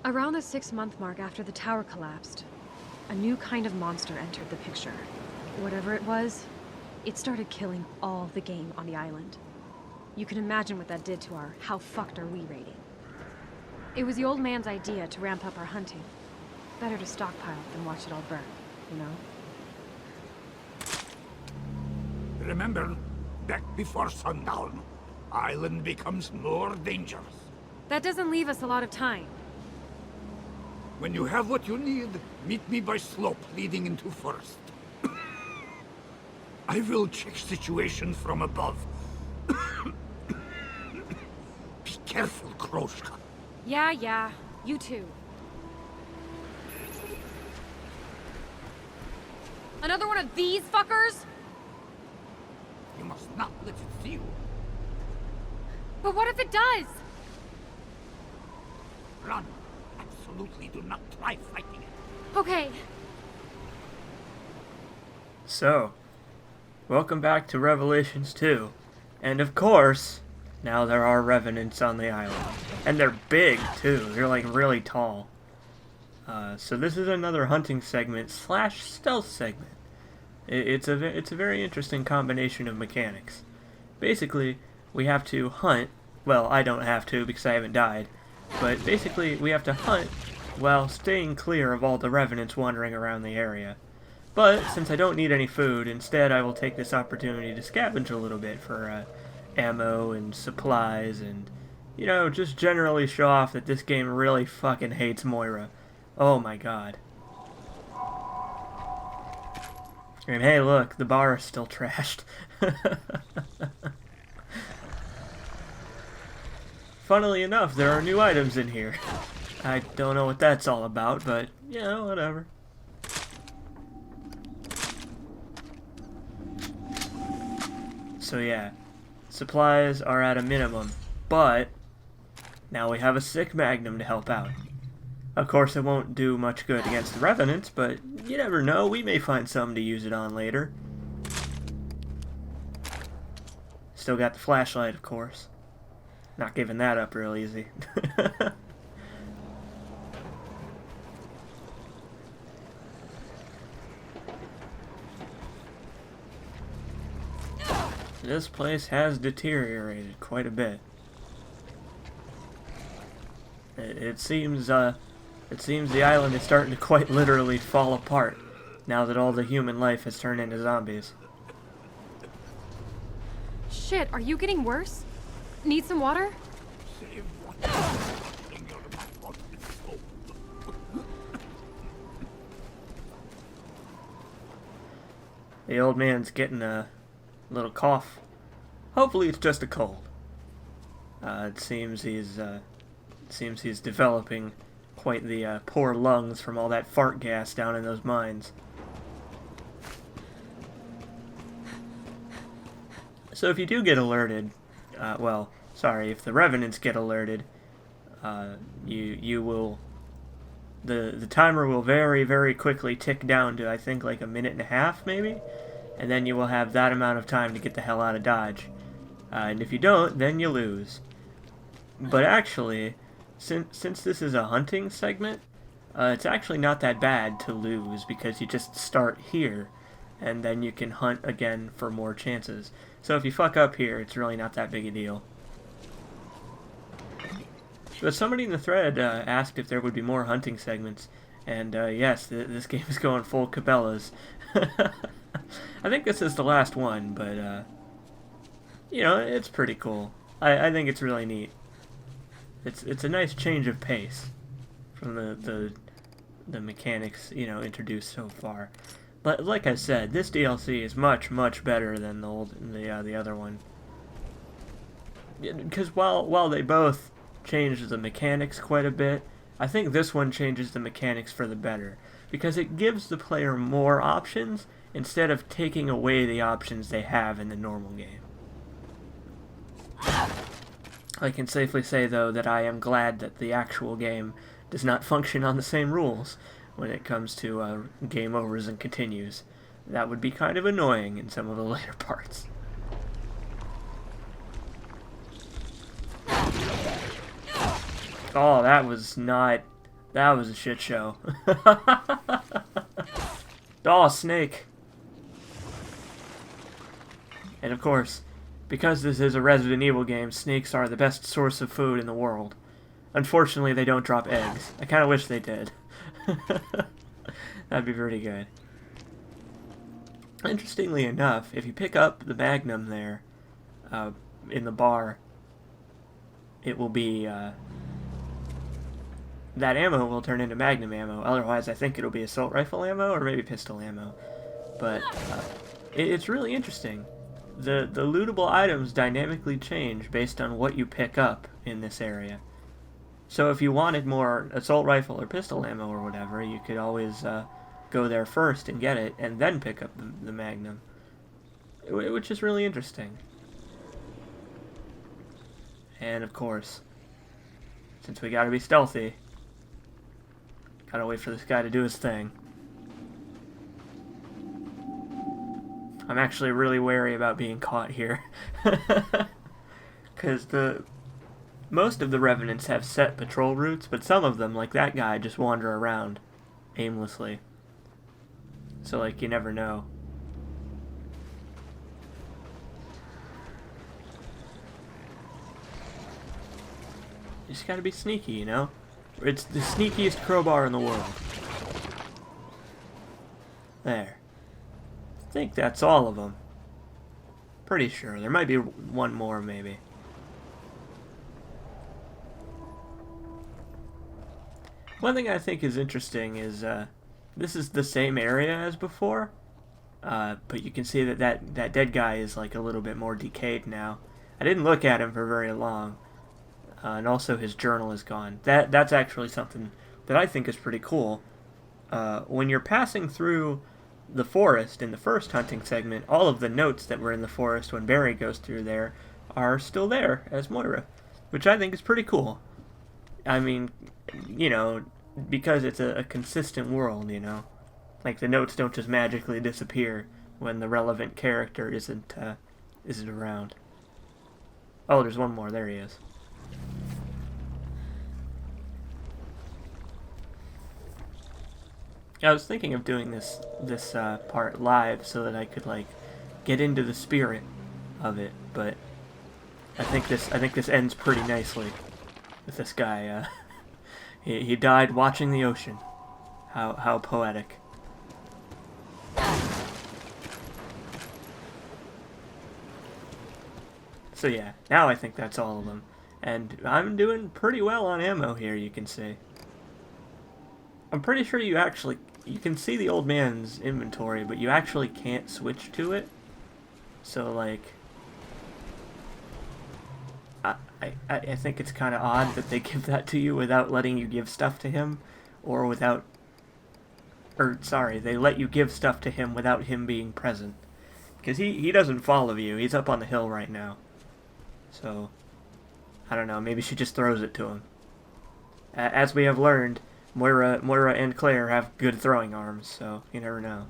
Around the 6-month mark after the tower collapsed, a new kind of monster entered the picture. Whatever it was, it started killing all the game on the island. You can imagine what that did to our how fucked are we rating. It was the old man's idea to ramp up our hunting. Better to stockpile than watch it all burn, you know? Remember, back before sundown, island becomes more dangerous. That doesn't leave us a lot of time. When you have what you need, meet me by slope leading into forest. I will check situation from above. Be careful, Kroshka. Yeah, you too. Another one of these fuckers? You must not let it see you. But what if it does? Run. Absolutely do not try fighting it. Okay. So, welcome back to Revelations 2. And of course, now there are revenants on the island. And they're big, too. They're like really tall. So this is another hunting segment / stealth segment. It's a very interesting combination of mechanics. Basically, we have to hunt. Well, I don't have to because I haven't died. But basically, we have to hunt while staying clear of all the revenants wandering around the area. But since I don't need any food, instead I will take this opportunity to scavenge a little bit for ammo and supplies and, you know, just generally show off that this game really fucking hates Moira. Oh my god. And hey, look, the bar is still trashed. Funnily enough, there are new items in here. I don't know what that's all about, but, you know, whatever. So yeah, supplies are at a minimum, but now we have a sick magnum to help out. Of course, it won't do much good against the revenants, but you never know, we may find something to use it on later. Still got the flashlight, of course. Not giving that up real easy. This place has deteriorated quite a bit. It seems the island is starting to quite literally fall apart now that all the human life has turned into zombies. Shit, are you getting worse? Need some water? Save water. In your mouth is soap. The old man's getting a little cough. Hopefully it's just a cold. It seems he's developing quite the poor lungs from all that fart gas down in those mines. So if you do get alerted, if the revenants get alerted, you will, the timer will very, very quickly tick down to, I think, like a minute and a half, maybe? And then you will have that amount of time to get the hell out of Dodge. And if you don't, then you lose. But actually, since this is a hunting segment, it's actually not that bad to lose, because you just start here, and then you can hunt again for more chances. So if you fuck up here, it's really not that big a deal. But somebody in the thread asked if there would be more hunting segments, and yes, this game is going full Cabela's. I think this is the last one, but you know, it's pretty cool. I think it's really neat. It's a nice change of pace from the mechanics, you know, introduced so far. But like I said, this DLC is much better than the other one. Because while they both change the mechanics quite a bit, I think this one changes the mechanics for the better, because it gives the player more options instead of taking away the options they have in the normal game. I can safely say, though, that I am glad that the actual game does not function on the same rules when it comes to game overs and continues. That would be kind of annoying in some of the later parts. Oh, that was not That was a shit show. Oh, snake. And of course, because this is a Resident Evil game, snakes are the best source of food in the world. Unfortunately, they don't drop eggs. I kind of wish they did. That'd be pretty good. Interestingly enough, if you pick up the Magnum there, in the bar, it will be, that ammo will turn into Magnum ammo. Otherwise, I think it'll be assault rifle ammo or maybe pistol ammo. But it's really interesting. The lootable items dynamically change based on what you pick up in this area. So if you wanted more assault rifle or pistol ammo or whatever, you could always go there first and get it, and then pick up the Magnum. Which is really interesting. And of course, since we gotta be stealthy, gotta wait for this guy to do his thing. I'm actually really wary about being caught here. Because most of the Revenants have set patrol routes, but some of them, like that guy, just wander around aimlessly. So, like, you never know. You just gotta be sneaky, you know? It's the sneakiest crowbar in the world. There. I think that's all of them. Pretty sure. There might be one more, maybe. One thing I think is interesting is, this is the same area as before, but you can see that dead guy is like a little bit more decayed now. I didn't look at him for very long, and also his journal is gone. That's actually something that I think is pretty cool. When you're passing through the forest in the first hunting segment, all of the notes that were in the forest when Barry goes through there are still there as Moira, which I think is pretty cool. I mean, you know, because it's a consistent world, you know. Like, the notes don't just magically disappear when the relevant character isn't around. Oh, there's one more. There he is. I was thinking of doing this part live so that I could, like, get into the spirit of it, but I think this ends pretty nicely with this guy. He died watching the ocean. How poetic. So yeah, now I think that's all of them. And I'm doing pretty well on ammo here, you can see. I'm pretty sure you can see the old man's inventory, but you actually can't switch to it. So, like, I think it's kind of odd that they give that to you without letting you give stuff to him, or sorry, they let you give stuff to him without him being present. Because he doesn't follow you, he's up on the hill right now. So, I don't know, maybe she just throws it to him. As we have learned, Moira and Claire have good throwing arms, so you never know.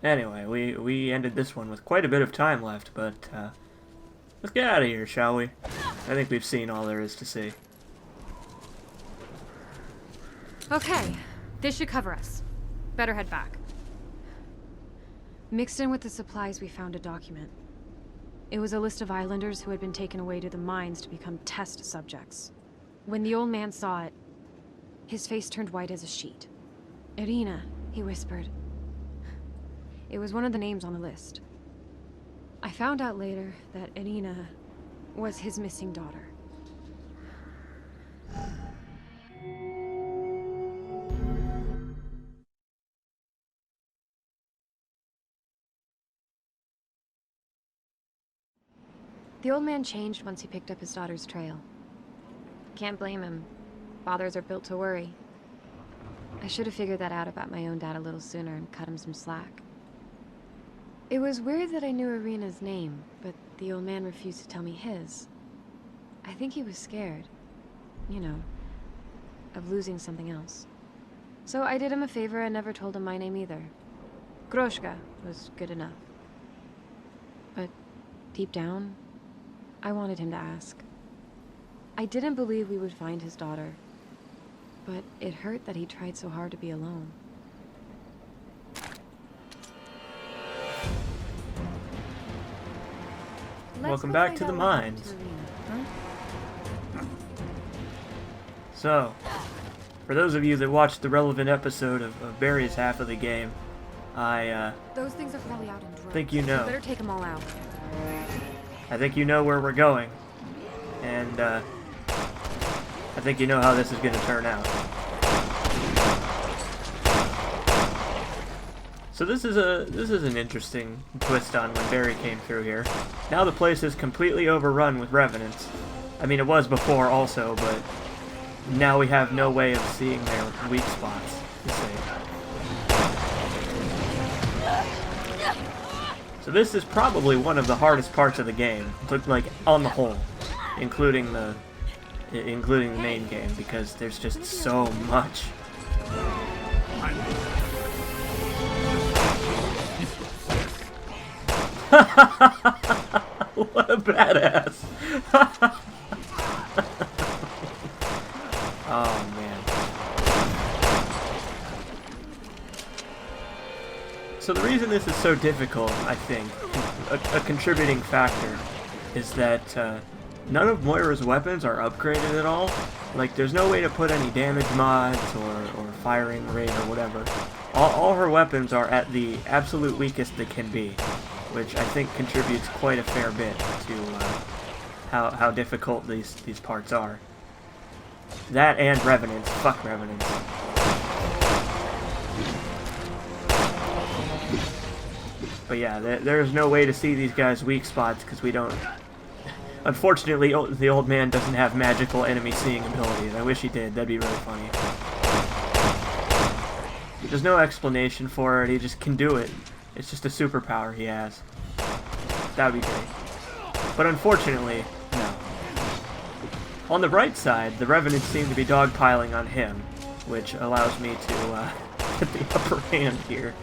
Anyway, we ended this one with quite a bit of time left, but let's get out of here, shall we? I think we've seen all there is to see. Okay, this should cover us. Better head back. Mixed in with the supplies, we found a document. It was a list of islanders who had been taken away to the mines to become test subjects. When the old man saw it, his face turned white as a sheet. Irina, he whispered. It was one of the names on the list. I found out later that Irina was his missing daughter. The old man changed once he picked up his daughter's trail. Can't blame him. Fathers are built to worry. I should have figured that out about my own dad a little sooner and cut him some slack. It was weird that I knew Irina's name, but the old man refused to tell me his. I think he was scared, you know, of losing something else. So I did him a favor and never told him my name either. Groshka was good enough. But deep down, I wanted him to ask. I didn't believe we would find his daughter. But it hurt that he tried so hard to be alone. Welcome back to the mines. So, for those of you that watched the relevant episode of Barry's half of the game, Those things are probably out in droves. think you know. We better take them all out. I think you know where we're going, and I think you know how this is going to turn out. So this is an interesting twist on when Barry came through here. Now the place is completely overrun with revenants. I mean, it was before also, but now we have no way of seeing their weak spots, you see. So this is probably one of the hardest parts of the game, like on the whole, including the main game, because there's just so much. What a badass! Oh man. So the reason this is so difficult, I think, a contributing factor, is that none of Moira's weapons are upgraded at all. Like, there's no way to put any damage mods or firing rate or whatever. All her weapons are at the absolute weakest they can be, which I think contributes quite a fair bit to how difficult these parts are. That and Revenants. Fuck Revenants. But yeah, there's no way to see these guys' weak spots because we don't... Unfortunately, the old man doesn't have magical enemy seeing abilities. I wish he did. That'd be really funny. There's no explanation for it. He just can do it. It's just a superpower he has. That would be great. But unfortunately, no. On the right side, the Revenants seem to be dogpiling on him, which allows me to get the upper hand here.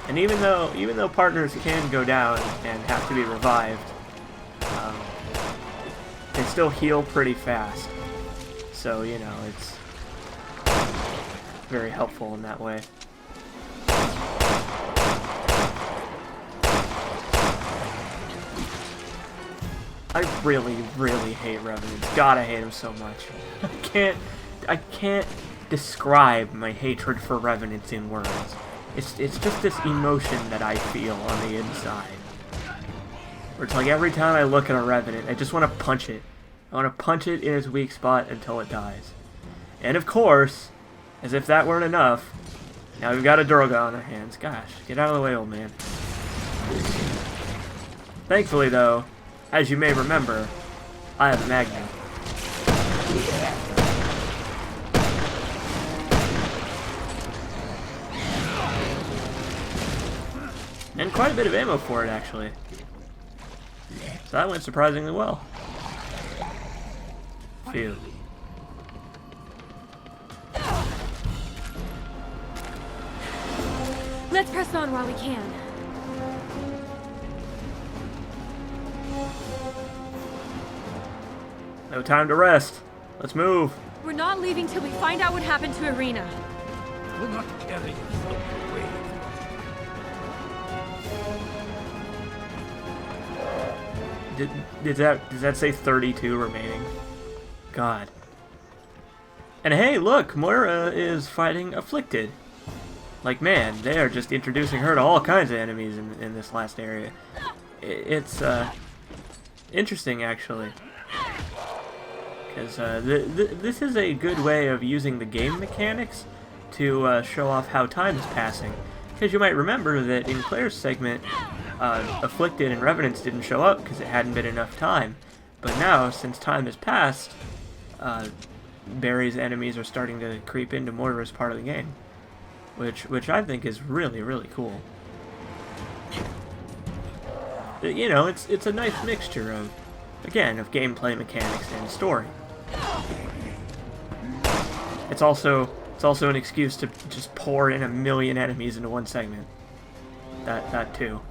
And even though partners can go down and have to be revived, they still heal pretty fast. So, you know, it's very helpful in that way. I really, really hate Revenants. God, I hate him so much. I can't describe my hatred for Revenants in words. It's just this emotion that I feel on the inside. Where it's like every time I look at a Revenant, I just want to punch it. I want to punch it in its weak spot until it dies. And of course, as if that weren't enough, now we've got a Droga on our hands. Gosh, get out of the way, old man. Thankfully, though, as you may remember, I have a Magnum. And quite a bit of ammo for it, actually. So that went surprisingly well. Phew. Let's press on while we can. No time to rest. Let's move. We're not leaving till we find out what happened to Irina. Do not carry yourself away. Does that say 32 remaining? God. And hey, look, Moira is fighting Afflicted. Like, man, they are just introducing her to all kinds of enemies in this last area. It's interesting, actually. Because this is a good way of using the game mechanics to show off how time is passing. Because you might remember that in Claire's segment, Afflicted and Revenants didn't show up because it hadn't been enough time. But now, since time has passed, Barry's enemies are starting to creep into Moira's part of the game. Which I think is really, really cool. You know, it's a nice mixture of, again, of gameplay mechanics and story. It's also an excuse to just pour in a million enemies into one segment. That too.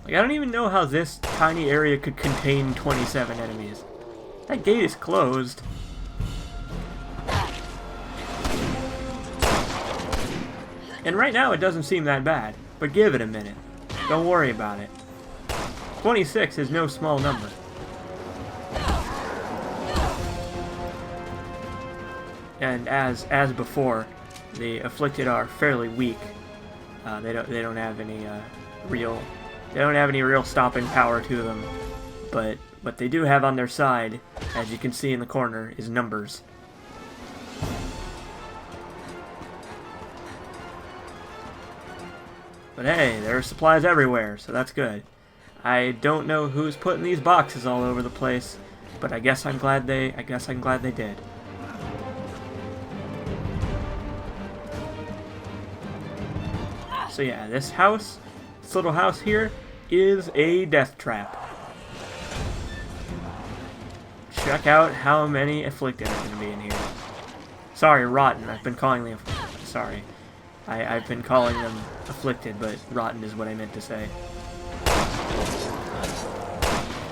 Like, I don't even know how this tiny area could contain 27 enemies. That gate is closed. And right now it doesn't seem that bad, but give it a minute. Don't worry about it. 26 is no small number. And as before, the afflicted are fairly weak. They don't have any real stopping power to them. But what they do have on their side, as you can see in the corner, is numbers. But hey, there are supplies everywhere, so that's good. I don't know who's putting these boxes all over the place, but I guess I'm glad they did. So yeah, this little house here, is a death trap. Check out how many afflicted are going to be in here. Sorry, rotten. I've been calling them. Sorry, I've been calling them afflicted, but rotten is what I meant to say.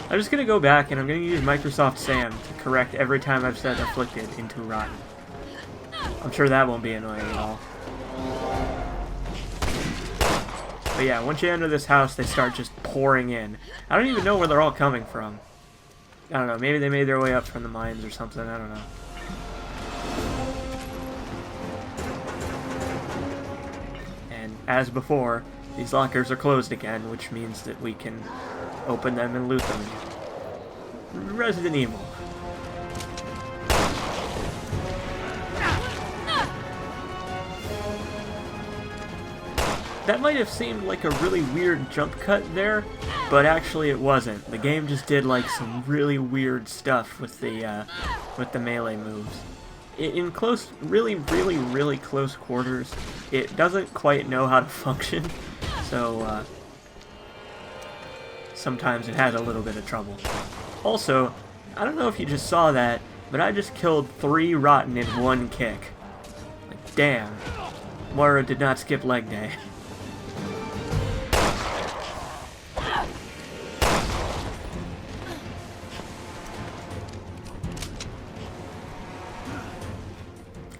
I'm just going to go back and I'm going to use Microsoft Sam to correct every time I've said afflicted into rotten. I'm sure that won't be annoying at all. But yeah, once you enter this house, they start just pouring in. I don't even know where they're all coming from. I don't know, maybe they made their way up from the mines or something, I don't know. And as before, these lockers are closed again, which means that we can open them and loot them again. Resident Evil. That might have seemed like a really weird jump cut there, but actually it wasn't. The game just did like some really weird stuff with the melee moves. In close, really close quarters, it doesn't quite know how to function, so sometimes it has a little bit of trouble. Also, I don't know if you just saw that, but I just killed 3 rotten in one kick. Like, damn. Moira did not skip leg day.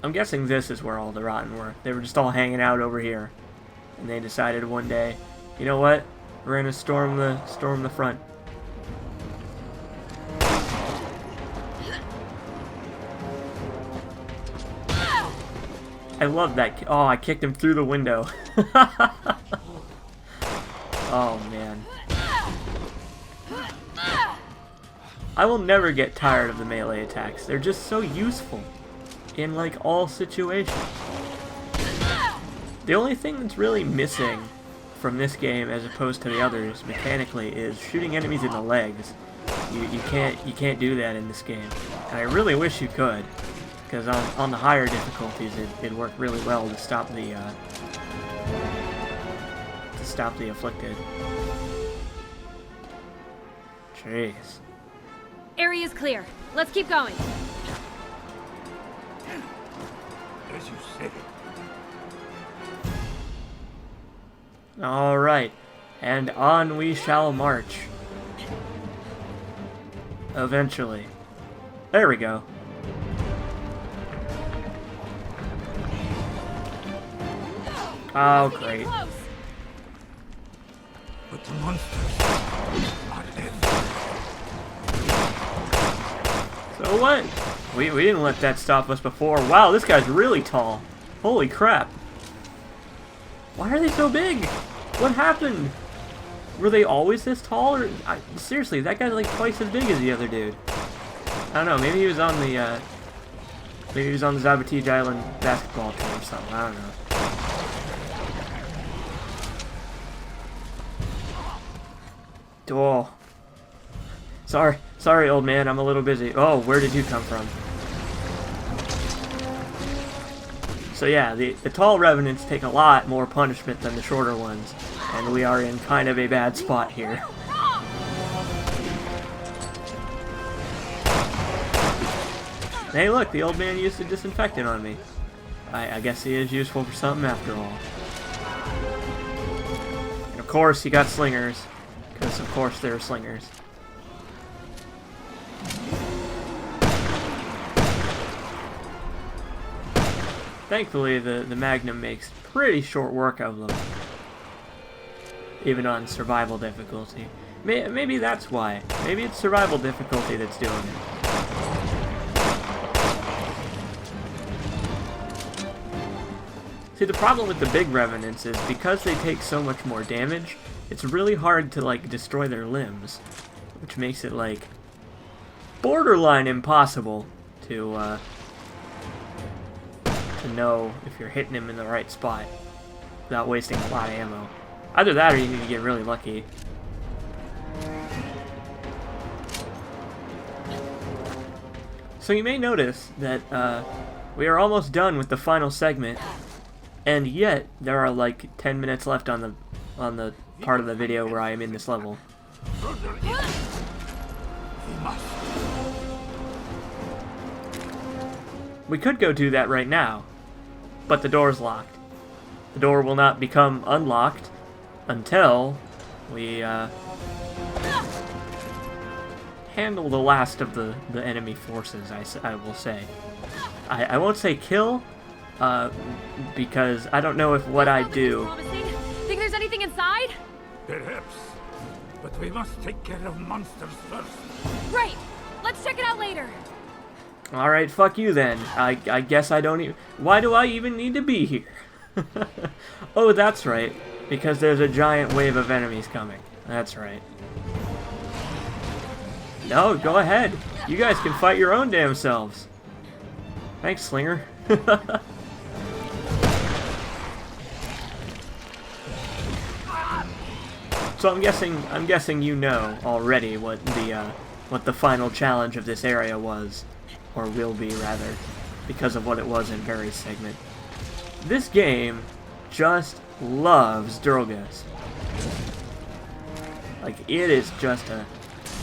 I'm guessing this is where all the rotten were. They were just all hanging out over here. And they decided one day, you know what? We're gonna storm the front. I love that. Oh, I kicked him through the window. Oh, man. I will never get tired of the melee attacks. They're just so useful in, like, all situations. The only thing that's really missing from this game as opposed to the others mechanically is shooting enemies in the legs. You can't do that in this game. And I really wish you could, because on the higher difficulties it worked really well to stop the afflicted. Jeez. Area's clear. Let's keep going. As you say. Alright, and on we shall march. Eventually. There we go. Oh, great. But the monsters are everywhere. So what? We didn't let that stop us before. Wow, this guy's really tall. Holy crap. Why are they so big? What happened? Were they always this tall? Or seriously, that guy's like twice as big as the other dude. I don't know, maybe he was on the Zabatij Island basketball team or something. I don't know. Oh. Sorry, old man, I'm a little busy. Oh, where did you come from? So yeah, the tall revenants take a lot more punishment than the shorter ones, and we are in kind of a bad spot here. Hey look, the old man used a disinfectant on me. I guess he is useful for something after all. And of course he got slingers, Because, of course, they're slingers. Thankfully, the Magnum makes pretty short work of them. Even on survival difficulty. Maybe that's why. Maybe it's survival difficulty that's doing it. See, the problem with the big Revenants is because they take so much more damage, it's really hard to, like, destroy their limbs. Which makes it, like, borderline impossible to know if you're hitting him in the right spot without wasting a lot of ammo. Either that or you need to get really lucky. So you may notice that we are almost done with the final segment, and yet there are like 10 minutes left on the part of the video where I am in this level. We could go do that right now, but the door's locked. The door will not become unlocked until we handle the last of the enemy forces, I will say. I won't say kill, because I don't know if what I do... Think there's anything inside? Perhaps. But we must take care of monsters first. Right! Let's check it out later! Alright, fuck you then. I guess I don't even... Why do I even need to be here? Oh, that's right. Because there's a giant wave of enemies coming. That's right. No, go ahead. You guys can fight your own damn selves. Thanks, Slinger. So I'm guessing you know already what the final challenge of this area was, or will be rather, because of what it was in Barry's segment. This game just loves Drogas. Like, it is just a...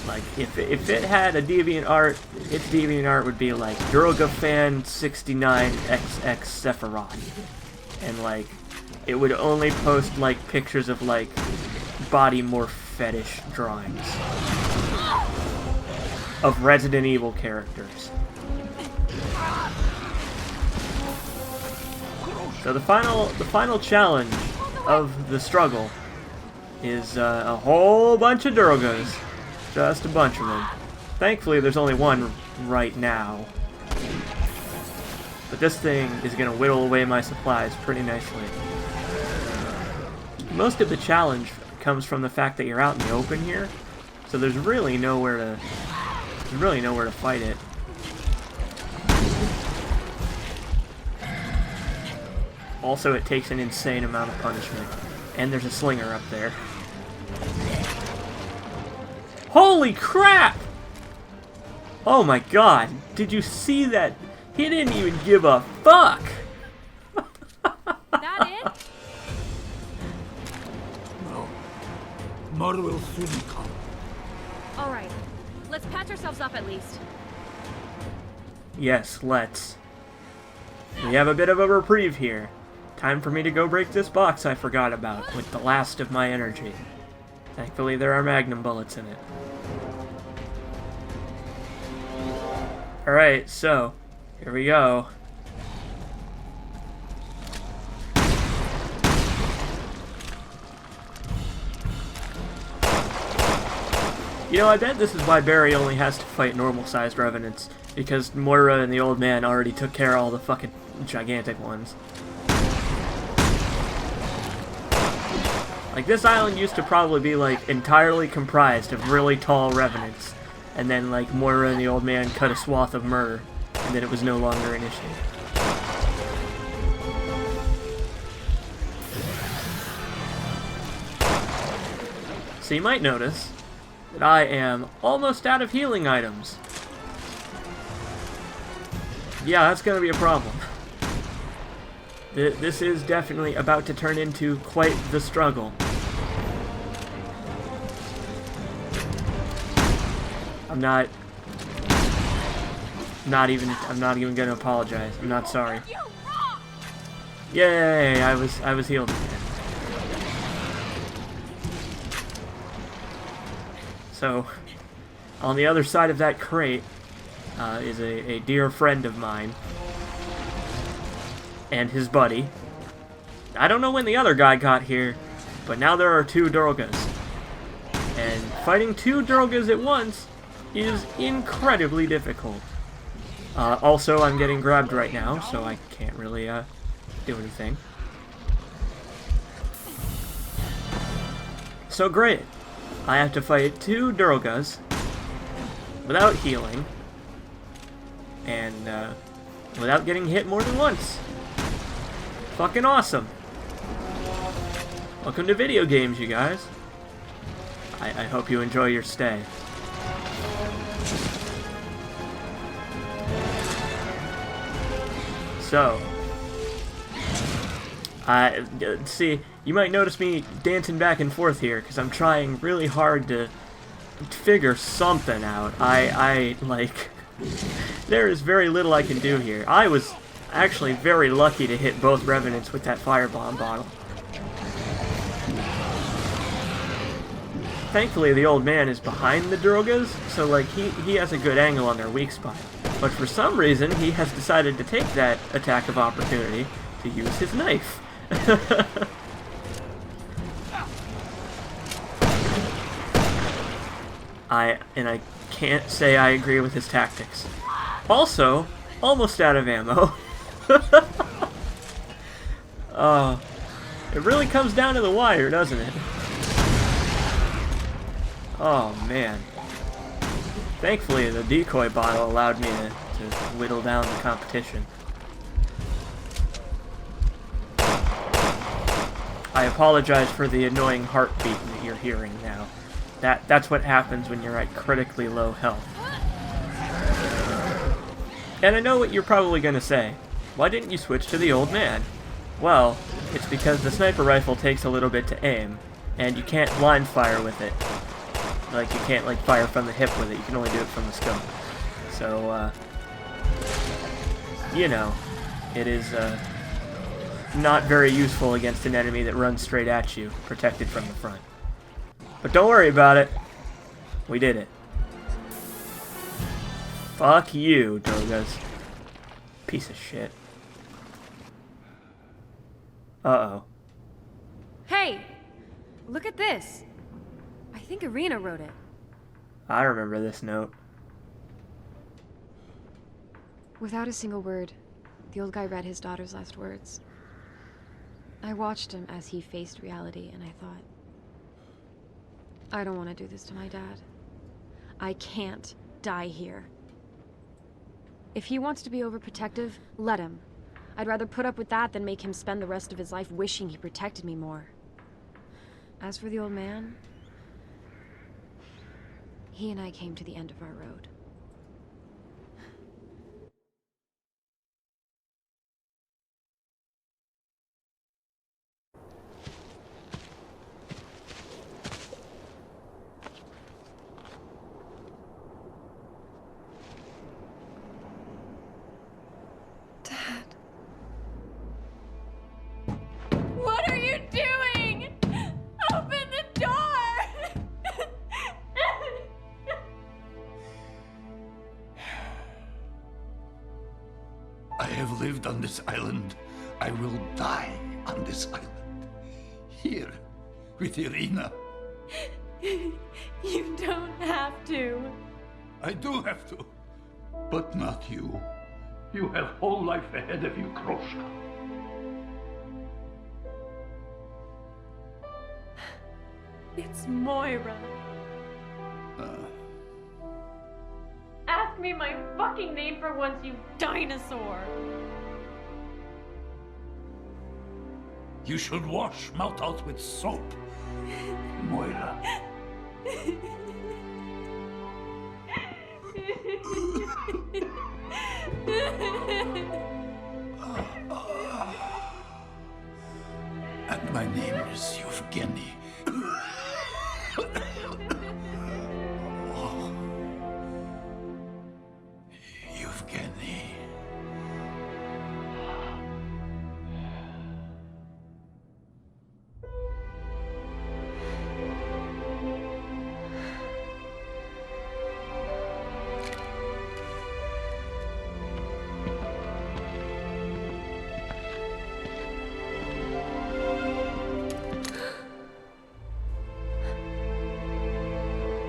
Like, if it had a DeviantArt, its DeviantArt would be like DrogaFan69XX Sephiroth. And, like, it would only post, like, pictures of, like, body morph fetish drawings of Resident Evil characters. So the final challenge of the struggle is a whole bunch of Drogas. Just a bunch of them. Thankfully, there's only one right now. But this thing is going to whittle away my supplies pretty nicely. Most of the challenge comes from the fact that you're out in the open here, so there's really nowhere to fight it. Also, it takes an insane amount of punishment, and there's a slinger up there. Holy crap! Oh my god, did you see that? He didn't even give a fuck! That it? No. More will soon come. Alright, let's patch ourselves up at least. Yes, let's. We have a bit of a reprieve here. Time for me to go break this box I forgot about with the last of my energy. Thankfully, there are magnum bullets in it. Alright, so, here we go. You know, I bet this is why Barry only has to fight normal-sized revenants, because Moira and the old man already took care of all the fucking gigantic ones. Like, this island used to probably be, like, entirely comprised of really tall revenants, and then, like, Moira and the old man cut a swath of murder, and then it was no longer an issue. So you might notice that I am almost out of healing items. Yeah, that's gonna be a problem. This is definitely about to turn into quite the struggle. I'm not even gonna apologize. I'm not sorry. Yay, I was healed again. So, on the other side of that crate is a dear friend of mine and his buddy. I don't know when the other guy got here, but now there are 2 Durgas. And fighting 2 Durgas at once is incredibly difficult. Also, I'm getting grabbed right now, so I can't really do anything. So great. I have to fight 2 Durgas without healing and without getting hit more than once. Fucking awesome. Welcome to video games, you guys. I hope you enjoy your stay. So, see, you might notice me dancing back and forth here, because I'm trying really hard to figure something out. Like, there is very little I can do here. I was actually very lucky to hit both Revenants with that firebomb bottle. Thankfully, the old man is behind the Durgas, so, like, he has a good angle on their weak spot. But for some reason, he has decided to take that attack of opportunity to use his knife. I can't say I agree with his tactics. Also, almost out of ammo. It really comes down to the wire, doesn't it? Oh, man. Thankfully, the decoy bottle allowed me to whittle down the competition. I apologize for the annoying heartbeat that you're hearing now. That's what happens when you're at critically low health. And I know what you're probably going to say. Why didn't you switch to the old man? Well, it's because the sniper rifle takes a little bit to aim, and you can't blind fire with it. Like, you can't, like, fire from the hip with it. You can only do it from the scope. So, you know, it is, not very useful against an enemy that runs straight at you, protected from the front. But don't worry about it. We did it. Fuck you, Durgas. Piece of shit. Uh-oh. Hey! Look at this! I think Irina wrote it. I remember this note. Without a single word, the old guy read his daughter's last words. I watched him as he faced reality, and I thought, I don't want to do this to my dad. I can't die here. If he wants to be overprotective, let him. I'd rather put up with that than make him spend the rest of his life wishing he protected me more. As for the old man, he and I came to the end of our road. What are you doing? Open the door! I have lived on this island. I will die on this island. Here, with Irina. You don't have to. I do have to. But not you. You have whole life ahead of you, Kroshka. It's Moira. Ask me my fucking name for once, you dinosaur. You should wash mouth out with soap, Moira. And my name is Yevgeny. Yevgeny.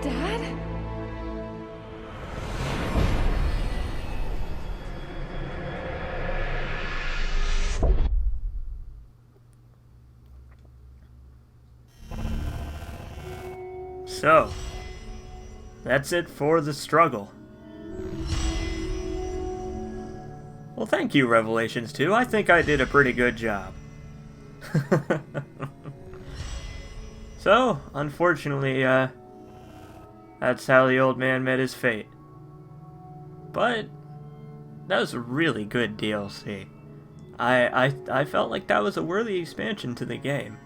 Dad? So, that's it for the struggle. Well, thank you, Revelations 2. I think I did a pretty good job. So, unfortunately, that's how the old man met his fate. But that was a really good DLC. I felt like that was a worthy expansion to the game.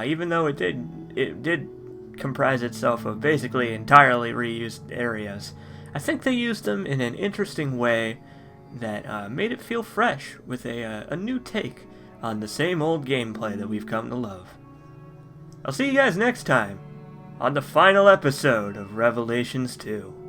Even though it did comprise itself of basically entirely reused areas, I think they used them in an interesting way that made it feel fresh with a new take on the same old gameplay that we've come to love. I'll see you guys next time on the final episode of Revelations 2.